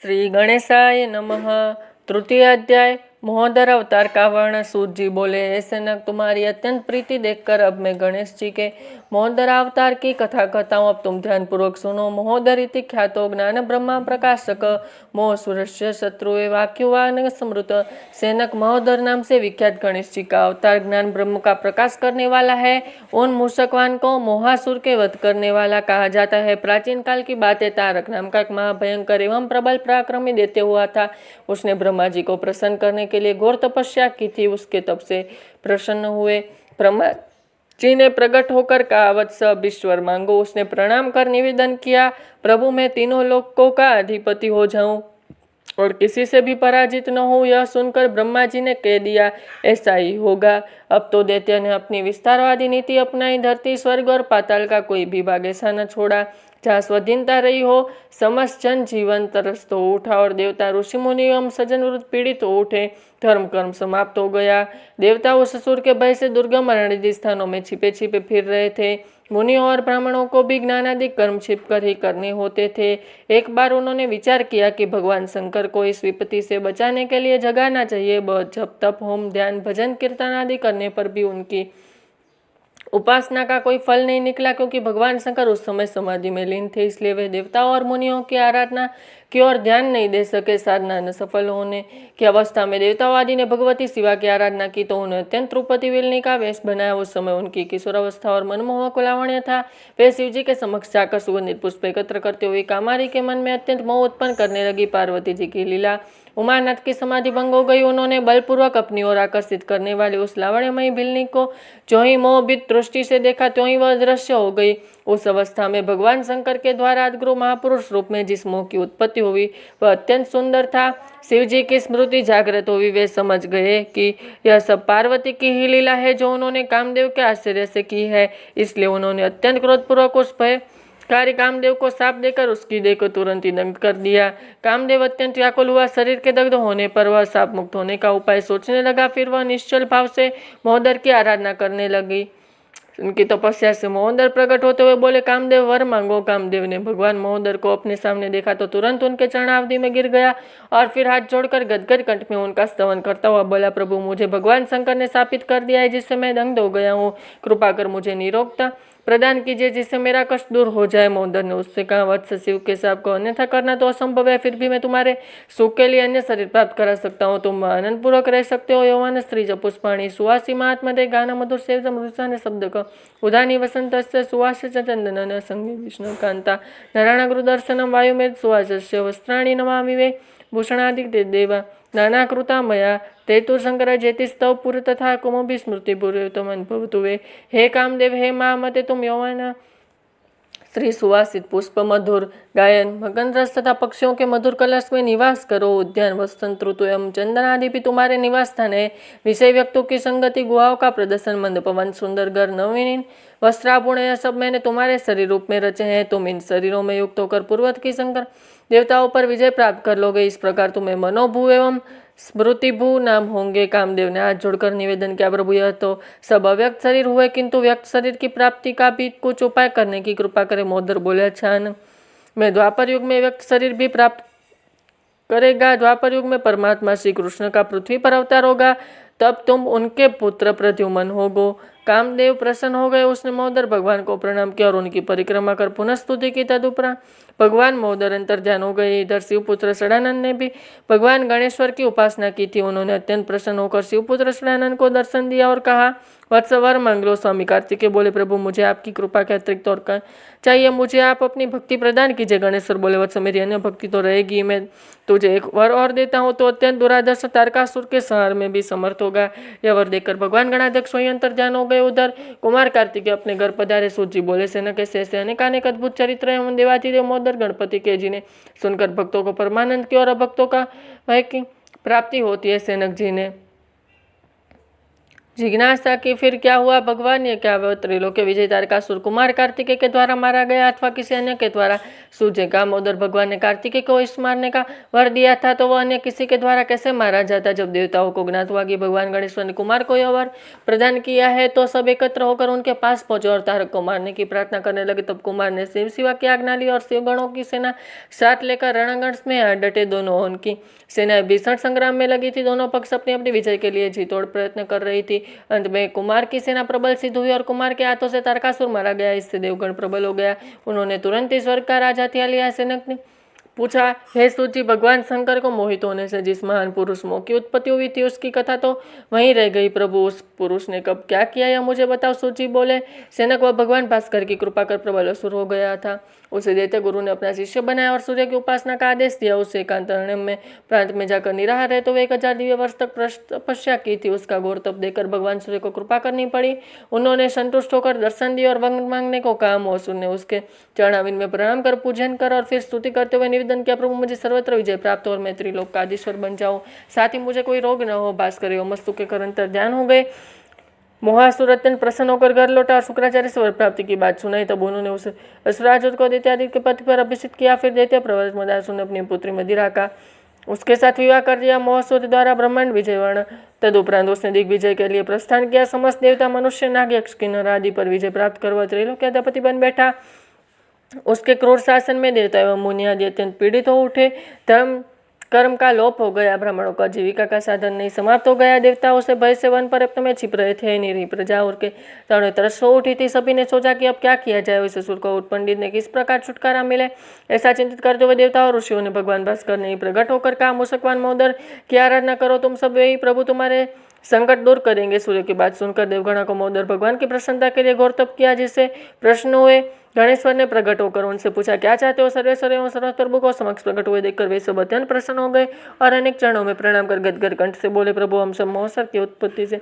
श्री गणेशाय नमः। तृतीय अध्याय। महोदर अवतार का वर्ण। सूत जी बोले, हे सनक, तुम्हारी अत्यंत प्रीति देखकर अब मैं गणेश जी के महोदर अवतार की कथा कहता हूँ। अब तुम ध्यानपूर्वक सुनो। महोदर इति ख्यातो ज्ञान ब्रह्मा प्रकाशक मोह सुरस्य शत्रु वाक्युवान समृत। सैनक, महोदर नाम से विख्यात गणेश जी का अवतार ज्ञान ब्रह्म का प्रकाश करने वाला है। उन मूषकवान को मोहासुर के वध करने वाला कहा जाता है। प्राचीन काल की बात है। तारक नाम का एक महाभयंकर एवं प्रबल पराक्रमी दैत्य हुआ था। उसने ब्रह्मा जी को प्रसन्न करने के लिए घोर तपस्या की थी। उसके तप से प्रसन्न हुए ब्रह्मा जी ने प्रकट होकर कहा, वत्स अब ईश्वर मांगो। उसने प्रणाम कर निवेदन किया, प्रभु मैं तीनों लोकों का अधिपति हो जाऊं और किसी से भी पराजित न हो। यह सुनकर ब्रह्मा जी ने कह दिया, ऐसा ही होगा। अब तो दैत्य ने अपनी विस्तारवादी नीति अपनाई। धरती, स्वर्ग और पाताल का कोई भी भाग ऐसा न छोड़ा जहाँ स्वाधीनता रही हो। समस्त जन जीवन तरस हो उठा और देवता, ऋषि मुनि एवं सज्जन वृद्ध पीड़ित हो उठे। धर्म कर्म समाप्त हो गया। देवता उस असुर के भय से दुर्गम अरण्य स्थानों में छिपे छिपे फिर रहे थे। मुनियों और ब्राह्मणों को भी ज्ञानादि कर्म छिपकर ही करने होते थे। एक बार उन्होंने विचार किया कि भगवान शंकर को इस विपत्ति से बचाने के लिए जगाना चाहिए। बहुत जप तप होम ध्यान भजन कीर्तन आदि करने पर भी उनकी उपासना का कोई फल नहीं निकला, क्योंकि भगवान शंकर उस समय समाधि में लीन थे। इसलिए वे देवताओं और मुनियों की आराधना की ओर ध्यान नहीं दे सके। साधना न सफल होने की अवस्था में देवताओं आदि ने भगवती शिवा की आराधना की तो उन्हें अत्यंत रूपवती विलनी का वेश बनाया। उस समय उनकी किशोरावस्था और मनमोहक लावण्य था। वे शिव जी के समक्ष जाकर सुगंधित पुष्प एकत्र करते हुए कामारी के मन में अत्यंत मोह उत्पन्न करने लगी। पार्वती जी की लीला। उमानाथ की समाधि भंग हो गई। उन्होंने बलपूर्वक अपनी ओर आकर्षित करने वाली उस लावण्यमयी बिल्ली को जो ही मोहभीत दृष्टि से देखा त्यों ही वह दृश्य हो गई। उस अवस्था में भगवान शंकर के द्वारा अद्गुरु महापुरुष रूप में जिस मोह की उत्पत्ति हुई वह अत्यंत सुंदर था। शिव जी की स्मृति जागृत हुई। वे समझ गए कि यह सब पार्वती की ही लीला है जो उन्होंने कामदेव के आश्चर्य से की है। इसलिए उन्होंने अत्यंत क्रोधपूर्वक उस कार्य कामदेव को साप देकर उसकी देह को तुरंत ही दग्ध कर दिया। कामदेव अत्यंत व्याकुल हुआ। शरीर के दग्ध होने पर वह साप मुक्त होने का उपाय सोचने लगा। फिर वह निश्चल भाव से महोदर की आराधना करने लगी। उनकी तपस्या से महोदर प्रकट होते हुए बोले, कामदेव वर मांगो। कामदेव ने भगवान महोदर को अपने सामने देखा तो तुरंत उनके चरणावधि में गिर गया और फिर हाथ जोड़कर गदगद कंठ में उनका स्तवन करता हुआ बोला, प्रभु मुझे भगवान शंकर ने शापित कर दिया है जिससे मैं दंग हो गया हूँ। कृपा कर मुझे निरोगता प्रदान कीजिए जिससे मेरा कष्ट दूर हो जाए। महोदर ने उससे कहा, वत्स शिव के साप को अन्यथा करना तो असंभव है, फिर भी मैं तुम्हारे सुख के लिए अन्य शरीर प्राप्त करा सकता हूँ। तुम आनंद पूर्वक रह सकते हो। यौवन स्त्री पुष्पाणी सुवासी महात्मदे गाना मधुर सेव मृषा शब्द का उदानी वसंत सुवास चंदन संगे विष्णु कांता नारायण गुरु दर्शनम वायुमेध सुवास वस्त्राणी नमामि वे भूषणादि देवा नानाकृता मया तेतु शंकर जेति स्तव पुर तथा कुमभि स्मृति पूर्वतम अनुभवतु वे। हे कामदेव, हे महामते, तुम यौवन स्त्री सुवासित पुष्प मधुर गायन मगन रस तथा पक्षियों के मधुर कलश में निवास करो। उद्यान वसंत ऋतु एवं चंदन आदि भी तुम्हारे निवास स्थान है। विषय व्यक्तों की संगति, गुहाओं का प्रदर्शन, मंद पवन, सुंदर घर, नवीन वस्त्राभूषण, यह सब मैंने तुम्हारे शरीर रूप में रचे हैं। तुम इन शरीरों में युक्त होकर पूर्वत की शंकर देवताओं पर विजय प्राप्त कर लोगे। इस प्रकार तुम्हें मनोभू एवं स्मृतिभू नाम होंगे। कामदेव ने हाथ जोड़कर निवेदन किया, प्रभु यह तो सब अव्यक्त शरीर हुए, किंतु व्यक्त शरीर की प्राप्ति का भी कुछ उपाय करने की कृपा करे। महोदर बोले, अच्छा न, मैं द्वापर युग में व्यक्त शरीर भी प्राप्त करेगा। द्वापर युग में परमात्मा श्री कृष्ण का पृथ्वी पर अवतार होगा, तब तुम उनके पुत्र प्रद्युम्न होगो। कामदेव प्रसन्न हो गए। उसने महोदर भगवान को प्रणाम किया और उनकी परिक्रमा कर पुनः स्तुति की। तदुपरांत भगवान महोदर अंतर ध्यान हो गए। इधर शिवपुत्र षडानंद ने भी भगवान गणेश्वर की उपासना की थी। उन्होंने अत्यंत प्रसन्न होकर शिवपुत्र षडानंद को दर्शन दिया और कहा, वत्सवर मांग लो। स्वामी कार्तिकेय बोले, प्रभु मुझे आपकी कृपा के अतिरिक्त और चाहिए, मुझे आप अपनी भक्ति प्रदान कीजिए। गणेश्वर बोले, वत्स मेरी अन्य भक्ति तो रहेगी, मैं तुझे एक वर और देता हूँ तो अत्यंत दुरादर्श तारकासुर के संहार में भी समर्थ होगा। यह वर देकर भगवान गणाध्यक्ष स्वयं अंतर ध्यान हो गए। उधर कुमार कार्तिकेय अपने घर पधारे। सूत जी बोले, सेना कैसे ऐसे अनेकानेक अद्भुत चरित्र एवं देवाधिदेव महोदर गणपति के जी ने सुनकर भक्तों को परमानंद की और अभक्तों का भय की प्राप्ति होती है। सेनक जी ने जिज्ञासा की फिर क्या हुआ भगवान, ये क्या वह त्रिलोक्य विजय तारकासुर कुमार कार्तिकेय के द्वारा मारा गया अथवा किसी अन्य के द्वारा सूझेगा। उधर भगवान ने कार्तिकेय को इस मारने का वर दिया था, तो वह अन्य किसी के द्वारा कैसे मारा जाता। जब देवताओं को ज्ञात हुआ कि भगवान गणेश्वर ने कुमार को यह वर प्रदान किया है, तो सब एकत्र होकर उनके पास पहुंचे और तारक को मारने की प्रार्थना करने लगे। तब कुमार ने शिव शिवा की आज्ञा ली और शिवगणों की सेना साथ लेकर रणांगण में आ डटे। दोनों उनकी सेनाएं भीषण संग्राम में लगी थी। दोनों पक्ष अपनी अपनी विजय के लिए जीतोड़ प्रयत्न कर रही थी। अंत में कुमार की सेना प्रबल सिद्ध हुई और कुमार के हाथों से तारकासुर मारा गया। इससे देवगण प्रबल हो गया। उन्होंने तुरंत ही स्वर्ग का राज हथिया लिया। सनक ने पूछा, हे सूची, भगवान शंकर को मोहित होने से जिस महान पुरुष मोह की उत्पत्ति हुई थी, उसकी कथा तो वहीं रह गई। प्रभु, उस पुरुष ने कब क्या किया यह मुझे बताओ। सूची बोले, सेनक, वह भगवान भास्कर की कृपा कर प्रबल असुर हो गया था। उसे देते गुरु ने अपना शिष्य बनाया और सूर्य की उपासना का आदेश दिया। उसे एकांत अरण्य में प्रांत में जाकर निराहार रहे, तो 1000 दिव्य वर्ष तक तपस्या की थी। उसका घोर तप देकर भगवान सूर्य को कृपा करनी पड़ी। उन्होंने संतुष्ट होकर दर्शन दिए और वर मांगने को कहा। मोहसुर ने उसके चरणाविंद में प्रणाम कर पूजन कर और फिर स्तुति करते हुए निवेदन किया, प्रभु, मुझे सर्वत्र विजय प्राप्त हो और मैं त्रिलोक का अधीश्वर बन जाऊं, साथ ही मुझे कोई रोग न हो। भास्कर एवं मस्तु के करंतर ध्यान हो गए। मोहासुर अत्यंत प्रसन्न होकर घर लौटा और शुक्राचार्य से वर प्राप्ति की बात सुनाई। तब उन्होंने उसे असुरासुर को दैत्यादित्य के पद पर अभिषिक्त किया। फिर दैत्य प्रवर मदासुर ने अपनी पुत्री मदिरा का उसके साथ विवाह कर दिया। मोहसुर द्वारा ब्रह्मांड विजय वर्ण तदुपरांत उसने दिग्विजय के लिए प्रस्थान किया। समस्त देवता, मनुष्य, नाग, यक्ष, किन्नर आदि पर विजय प्राप्त कर वह त्रिलोक्याधिपति बन बैठा। उसके क्रूर शासन में देवता एवं मुनि आदि अत्यंत पीड़ित हो उठे। धर्म कर्म का लोप हो गया। ब्राह्मणों का जीविका का साधन नहीं समाप्त हो गया। देवताओं से भय से वन पर्वत में छिप रहे थे। निरी प्रजा और के चारों तरफ सो उठी थी। सभी ने सोचा कि अब क्या किया जाए। उस असुर को उठ पंडित ने किस प्रकार छुटकारा मिले, ऐसा चिंतित करते हुए देवताओं और ऋषियों ने भगवान भास्कर ने प्रकट होकर कहा, मुसकवान महोदर की आराधना करो, तुम सब यही प्रभु तुम्हारे संकट दूर करेंगे। सूर्य की बात सुनकर देवगणों को महोदर भगवान की प्रसन्नता के लिए घोर तप किया, जिससे प्रश्न हुए। गणेश्वर ने प्रकट होकर उनसे पूछा, क्या चाहते हो। सर्वेश्वर एवं सर्वत्र प्रभु को समक्ष प्रकट हुए देखकर वे सब अत्यंत प्रसन्न हो गए और अनेक चरणों में प्रणाम कर गदगद कंठ से बोले, प्रभु, हम सब मोहसर की उत्पत्ति से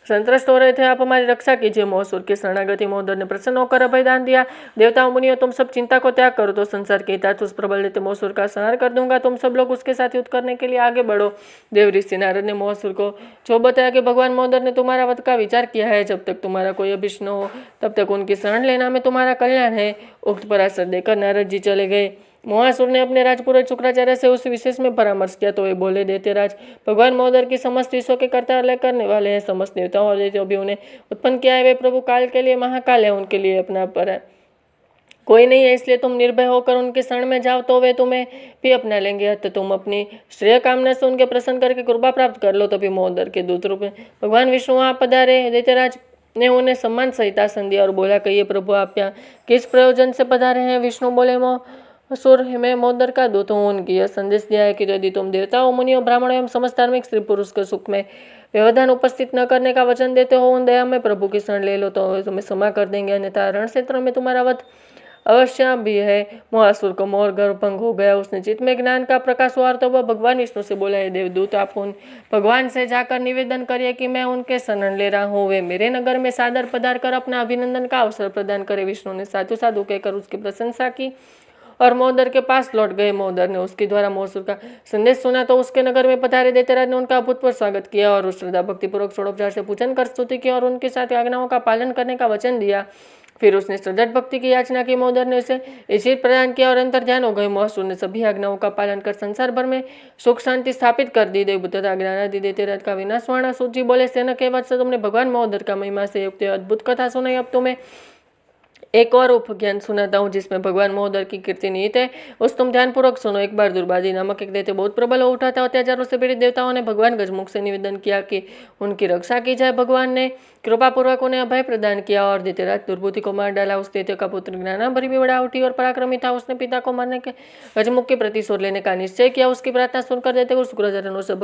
संतुष्ट हो रहे थे, आप हमारी रक्षा कीजिए। मोहसुर की शरणागति महोदर ने प्रसन्न होकर अभयदान दिया। देवताओं, मुनियों, तुम सब चिंता को त्याग करो, तो संसार के हितार्थ उस प्रबल देते मोहसुर का संहार कर दूंगा। तुम सब लोग उसके साथ युद्ध करने के लिए आगे बढ़ो। देव ऋषि नारद ने मोहसुर को जो बताया कि भगवान महोदर ने तुम्हारा वध का विचार किया है। जब तक तुम्हारा कोई अभिष्ट न हो, तब तक उनकी शरण लेना में तुम्हारा कल्याण है। उक्त पराशर देकर नारद जी चले गए। मोहासुर ने अपने राजपुरोहित शुक्राचार्य से उस विशेष में परामर्श किया, तो वे बोले, देते राज, भगवान महोदर की समस्त विश्व के कर्ता करने वाले हैं। समस्त देवताओं और दैत्यों भी उन्हें उत्पन्न किया है। वे प्रभु काल के लिए महाकाल है, उनके लिए अपना पर कोई नहीं है। इसलिए तुम निर्भय होकर उनके शरण में जाओ, तो वे तुम्हें भी अपना लेंगे। अतः तुम अपनी श्रेय कामना से उनके प्रसन्न करके कृपा प्राप्त कर लो। तभी महोदर के दूत रूप में भगवान विष्णु वहाँ पधारे। दैत्यराज ने उन्हें सम्मान सहित आसन दिया और बोला, कहिए प्रभु, आप यहाँ किस प्रयोजन से पधारे हैं। विष्णु बोले, असुर मैं महोदर का दूत हूँ। उनकी यह संदेश दिया है कि यदि तुम देवताओं, मुनियों, ब्राह्मणों एवं समस्त धार्मिक स्त्री पुरुष के सुख में व्यवधान उपस्थित न करने का वचन देते हो, उन दया में प्रभु की शरण ले लो, तो तुम्हें क्षमा कर देंगे। अन्यथा रण क्षेत्र में तुम्हारा वध अवश्य भी है। मोहासुर को मोर गर्व भंग हो गया। उसने चित्त में ज्ञान का प्रकाश हुआ तो वह भगवान विष्णु से बोला, है देवदूत, आप उन भगवान से जाकर निवेदन करिए कि मैं उनके शरण ले रहा हूँ। वे मेरे नगर में सादर पधार कर अपना अभिनंदन का अवसर प्रदान करे। विष्णु ने साधु साधु कहकर उसकी प्रशंसा की और महोदर के पास लौट गए। महोदर ने उसके द्वारा मोहसुर का संदेश सुना, तो उसके नगर में पधारे दैत्यराज ने उनका अभूतपूर्व स्वागत किया और उस श्रद्धा भक्तिपूर्वक षोडोपचार से पूजन कर स्तुति की और उनके साथ आज्ञाओं का पालन करने का वचन दिया। फिर उसने श्रद्धा भक्ति की याचना की। महोदर ने उसे ईश्वर प्रदान किया और अंतर ध्यान हो गए। मोहसुर ने सभी आज्ञाओं का पालन कर संसार भर में सुख शांति स्थापित कर दी। देव तथा ज्ञानादि दैत्यराज का विनाश हुआ। सूची बोले, सेना के वत्स, तुमने भगवान महोदर का महिमा से युक्त अद्भुत कथा सुनाई। अब तुम्हें एक और उपज्ञान सुनाता हूँ, जिसमें भगवान महोदर की कीर्ति निहित है, उस तुम ध्यानपूर्वक सुनो। एक बार दुर्बादी नामक एक दैत्य बहुत प्रबल हो उठा था। अत्याचारों से पीड़ित देवताओं ने भगवान गजमुख से निवेदन किया कि उनकी रक्षा की जाए। भगवान ने कृपापूर्वक उन्हें अभय प्रदान किया और दैत्यराज दुर्बुद्धि को मार डाला। उस दैत्य का पुत्र ज्ञानाभरी भी बड़ा उठी और पराक्रमी था। उसने पिता को मारने के गजमुख के प्रतिशोध लेने का निश्चय किया। उसकी प्रार्थना सुनकर दैत्य को शुक्राचार्य ने उसे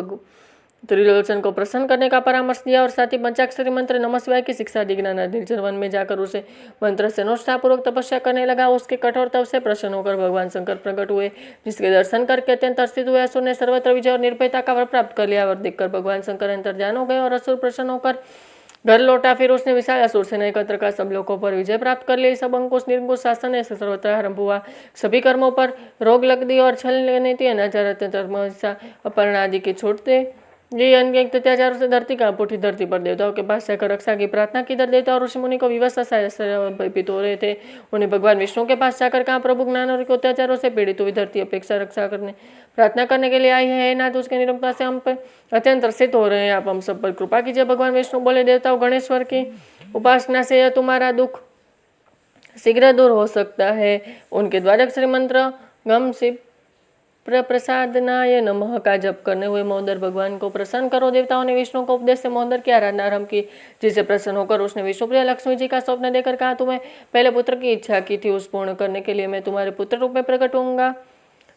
त्रिलोचन को प्रसन्न करने का परामर्श दिया और साथ ही पंचाक्षरी मंत्र नमः शिवाय की शिक्षा दी। ज्ञानाधीन वन में जाकर उसे मंत्र से अनुष्ठापूर्वक तपस्या करने लगा। उसके कठोर तप से प्रसन्न होकर भगवान शंकर प्रकट हुए, जिसके दर्शन करके अत्यंत हर्षित हुए। असुर ने सर्वत्र विजय और निर्भयता का वर प्राप्त कर लिया। वर देखकर भगवान शंकर अंतर्ध्यान हो गए और असुर प्रसन्न होकर घर लौटा। फिर उसने विशाल असुर सेना एकत्र कर सब लोगों पर विजय प्राप्त कर ली। सब अंकुश निर्ंकुश शासन ऐसे सर्वत्र आरंभ हुआ। सभी कर्मों पर रोग लग दी और छल नीति अनाचार अपर्ण आदि के छोड़ते ये अनेक अत्याचारों से धरती कांप उठी। धरती पर देवताओं के पास जाकर रक्षा की प्रार्थना की। देवता और ऋषि मुनि को विवश भयभीत हो रहे थे। उन्हें भगवान विष्णु के पास जाकर कहा, प्रभु ज्ञान और अत्याचारों से पीड़ित हुई धरती अपेक्षा रक्षा करने प्रार्थना करने के लिए आई है। नाथ, उसके निरंतर से हम पर अत्यंत त्रसित हो रहे हैं, आप हम सब पर कृपा कीजिए। भगवान विष्णु बोले, देवताओं, गणेश्वर की उपासना से यह तुम्हारा दुख शीघ्र दूर हो सकता है। उनके द्वादक्षरी मंत्र गम शिव प्रसादनाय नमः का जप करने हुए महोदर भगवान को प्रसन्न करो। देवताओं ने विष्णु को उपदेश से महोदर की आराधना आरंभ की, जिसे प्रसन्न होकर उसने विष्णुप्रिय लक्ष्मी जी का स्वप्न देकर कहा, तुम्हें पहले पुत्र की इच्छा की थी, उस पूर्ण करने के लिए मैं तुम्हारे पुत्र रूप में प्रकट होऊंगा।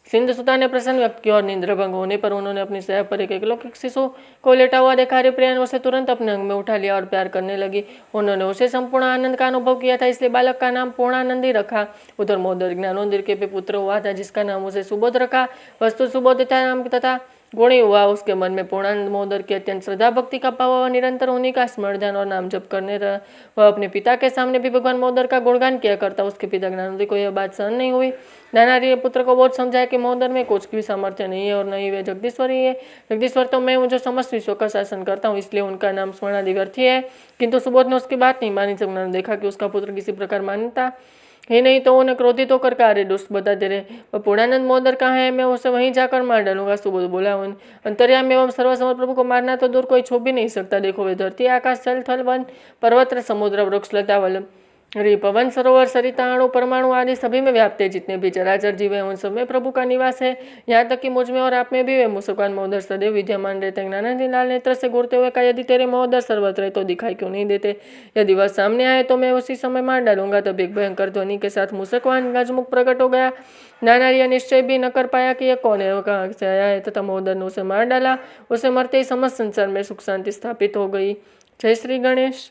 सिंधु सुता ने प्रसन्न व्यक्त किया और निंद्र भंग होने पर उन्होंने अपनी सैया पर एक लौकिक शिशु को लेटा हुआ देखा। हरिप्रिया ने उसे तुरंत अपने अंग में उठा लिया और प्यार करने लगी। उन्होंने उसे संपूर्ण आनंद का अनुभव किया था, इसलिए बालक का नाम पूर्णानंद ही रखा। उधर महोदर ज्ञानोदर के पुत्र हुआ था, जिसका नाम उसे सुबोध रखा। वस्तु सुबोध था नाम तथा गुणी हुआ। उसके मन में पूर्णानंद महोदर की अत्यंत श्रद्धा भक्ति का भाव और निरंतर उन्हीं का स्मरण ध्यान और नाम जप करने रहा। वह अपने पिता के सामने भी भगवान महोदर का गुणगान किया करता। उसके पिता ज्ञानोदय को यह बात सहन नहीं हुई। ज्ञानार्य पुत्र को बहुत समझाया कि महोदर में कुछ भी सामर्थ्य नहीं है और नहीं वे जगदीश्वर ही है। जगदीश्वर तो मैं हूँ जो समस्त विश्व का शासन करता हूँ, इसलिए उनका नाम स्मरणादि व्यर्थ ही है। किंतु सुबोध ने उसकी बात नहीं मानी। जब उन्होंने देखा कि उसका पुत्र किसी प्रकार मानता ही नहीं, तो उन्हें क्रोधित होकर कार्य दुष्ट बताते रहे। वह पूर्णानंद महोदर कहाँ है, मैं उसे वहीं जाकर मार डालूंगा। सुबोध बोला, उन अंतर्यामी एवं सर्वसमर्थ प्रभु को मारना तो दूर कोई छू भी नहीं सकता। देखो, वे धरती आकाश जल थल वन पर्वत समुद्र वृक्ष लता वल पवन सरोवर सरिता अणु परमाणु आदि सभी में व्याप्त है। जितने भी चराचर जीव है उन सब में प्रभु का निवास है। यहाँ तक कि मुझ में और आप में भी वे मुस्कान महोदर सदैव विद्यमान रहते हैं। ज्ञानानंद लाल नेत्र से घूरते हुए कहा, यदि तेरे महोदर सर्वत्र है तो दिखाई क्यों नहीं देते? यदि वह सामने आए तो मैं उसी समय मार डालूंगा। तब एक भयंकर ध्वनि के साथ मुसकवान गजमुख प्रकट हो गया। ज्ञानार्य निश्चय भी न कर पाया कि यह कौन है, कहाँ से आया है, तथा महोदर ने उसे मार डाला। उसे मरते ही समस्त संसार में सुख शांति स्थापित हो गई। जय श्री गणेश।